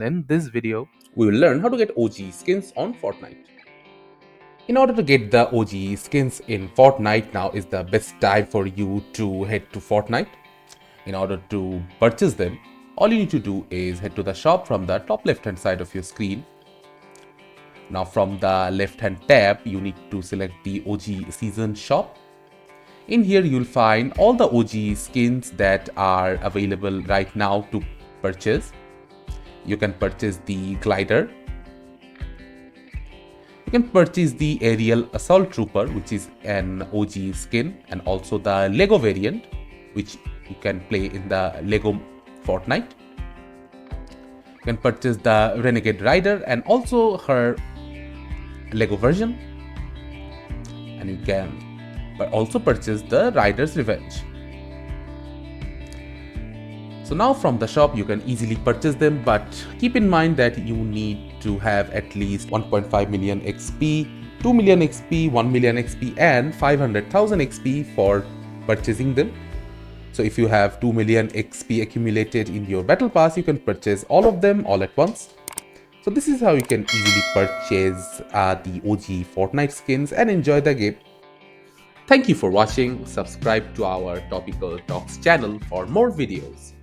In this video, we will learn how to get OG skins on Fortnite. in order to get the OG skins in Fortnite, now is the best time for you to head to Fortnite. In order to purchase them, all you need to do is head to the shop from the top left hand side of your screen. Now from the left hand tab, you need to select the OG season shop. In here, you'll find all the OG skins that are available right now to purchase. You can purchase the glider. You can purchase the aerial assault trooper, which is an OG skin, and also the Lego variant, which you can play in the Lego Fortnite. You can purchase the renegade rider and also her Lego version, and you can also purchase the rider's revenge. So now from the shop you can easily purchase them, but keep in mind that you need to have at least 1.5 million XP, 2 million XP, 1 million XP and 500,000 XP for purchasing them. So if you have 2 million XP accumulated in your battle pass, you can purchase all of them all at once. So this is how you can easily purchase the OG Fortnite skins and enjoy the game. Thank you for watching. Subscribe to our Topical Talks channel for more videos.